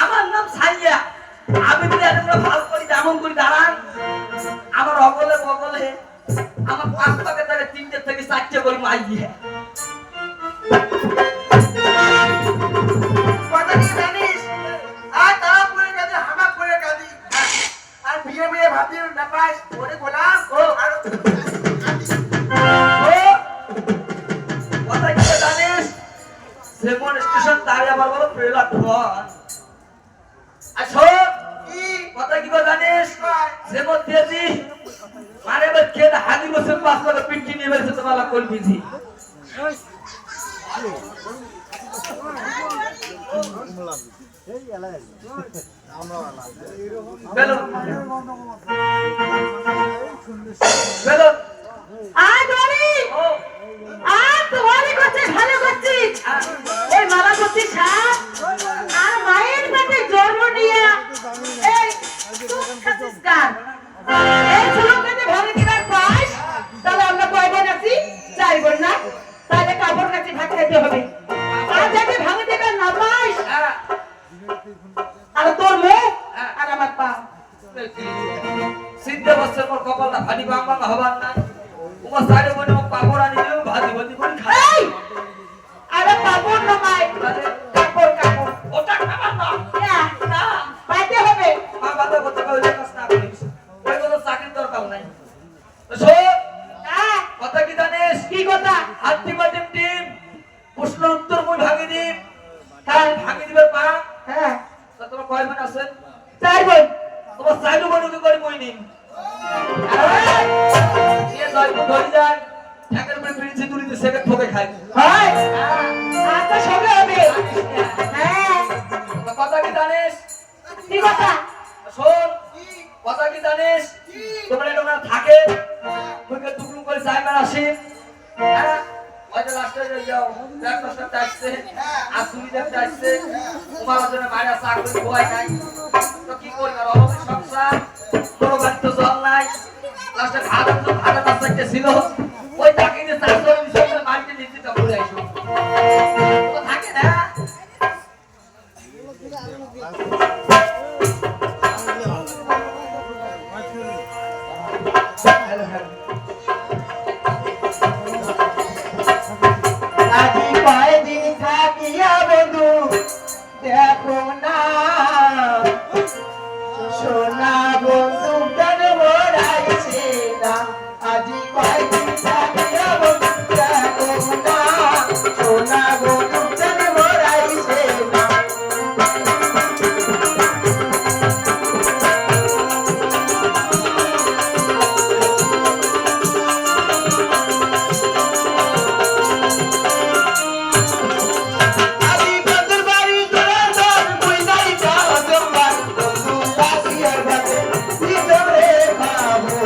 আমার নাম সাইয়া। আমি যদি এতগুলো ভাল করি তেমন করি দাঁড়ান, আমার অগলে বগলে আমার 5 টাকা থেকে 3টে থেকে 4টে করে মাই দিয়ে। কথা কি জানিস? আর তারা পড়ে গেছে হামাক করে কাঁদি। আর বিয়ে বিয়ে ভাবি না পাস ওরে গোলাম ও আর কথা কি জানিস? সেমন স্টেশন তাই আবার বলো প্রেলা টন। আসো কি কথা কি জানিস? সেমন তেজি মানে বচ্চে হাদি বসে 5 টাকা পিটি নিয়ে বেরিয়েছে তোমালা কোন বিজি। বেলো বেলো আয় ধরি ও আর তোমারই করছিস ভালো করছিস ওই মালা করছিস আর মায়ের পেটে জন্ম নিয়ে এই তুই খাচ্ছিস কার এই ছোটকে ভরে দিবার পাস তাহলে আমরা কয় বোন আছি 4 বোন না তাহলে কাপড় কাছে ভাত খেতে হবে আর যাতে ভাঙে দেবে না পাস আর তোর মুখ আর আমার পা সিদ্ধ বছর পর কপালটা ভানি বাংলা হবার নাই তোমার সাইডে বনে পাপড় আনি দিও ভাজি ভাজি করে খাই। এই আরে কাপড় না মাই কাপড় কাপড় ওটা খাবার না না পাইতে হবে মা বাবা করতে কই কাজ না করিস ওই কোনো চাকরির দরকার নাই। তো শোন হ্যাঁ কথা কি জানিস? কি কথা হাতি মাটিম টিম প্রশ্ন উত্তর মই ভাগে দিম কাল ভাগে দিবে পা। হ্যাঁ তা তোমার কয় বোন আছে? 4 বোন তোমার সাইডে বনে করে মই নিম এ জয় কো ধরি যায় একের পরে প্রিন্সি তুলিতে সেকে ঠকে খাই। হয় আচ্ছা সবে হবে হ্যাঁ কথা কি জানিস? কি কথা শোন কথা কি জানিস? তোমরা এটা থাকে মুখে টুকরু করে চাই মার আসি হ্যাঁ ওই যে লাস্টে যাও ব্যাগ নষ্ট চাইছে আর চুরি দেখতে আসছে তোমার জন্য বাইরে চাকরি ভয় নাই তো কি করি আর অবশ্যই সংসার বড় বাড়ি তো জল নাই লাস্টে ভাড়া চাকরি ছিল ওই চাকরিতে 400 বিষয় বাড়িতে নিতে তো ঘুরে আইসো তো থাকে না। আজি কয়দিন থাকিয়া বন্ধু দেখো না সোনা বন্ধু কেন মোরাইছে না আজি কয়দিন থাকিয়া বন্ধু দেখো না সোনা বন্ধু কেন মোরাইছে না আজি বন্ধুর বাড়ি তোরা তোর বুই নাই যাও তোমার বন্ধু কাশিয়ার ঘাটে ভিতরে খাবো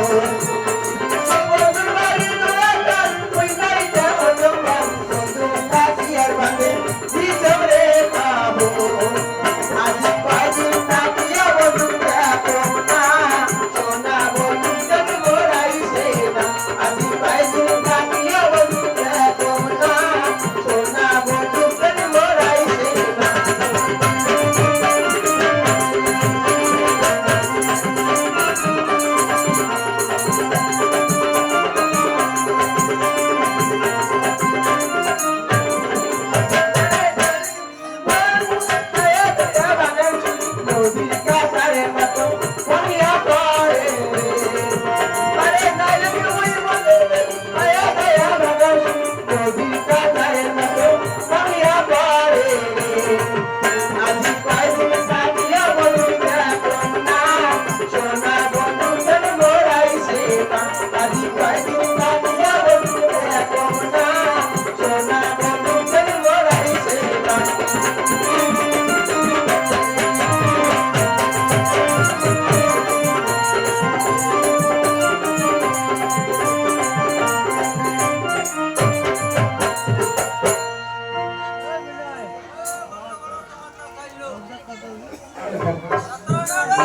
বন্ধুর বাড়ি তোরা তোর বুই নাই যাও তোমার বন্ধু কাশিয়ার ঘাটে ভিতরে খাবো আজি কয়দিন থাকিয়া বন্ধু দেখো না সোনা বন্ধু কেন মোরাইছে না আজি কয়দিন থাকিয়া বন্ধু দেখো না সোনা বন্ধু কেন মোরাইছে না নদীর কাছারে মতো করিয়া পড়ে আরে নাইলে ওই মনে আয়া দয়া ভাগাস নদীর কাছারে মতো করিয়া পড়ে আজি কয়দিন থাকিয়া বন্ধু দেখো না সোনা বন্ধু কেন মোরাইছে না আজি কয়দিন থাকিয়া বন্ধু দেখো না সোনা বন্ধু কেন মোরাইছে না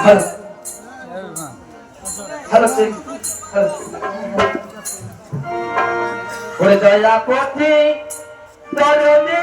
হ্যালো হ্যালো হ্যালো ওরে দয়া পথে দরদে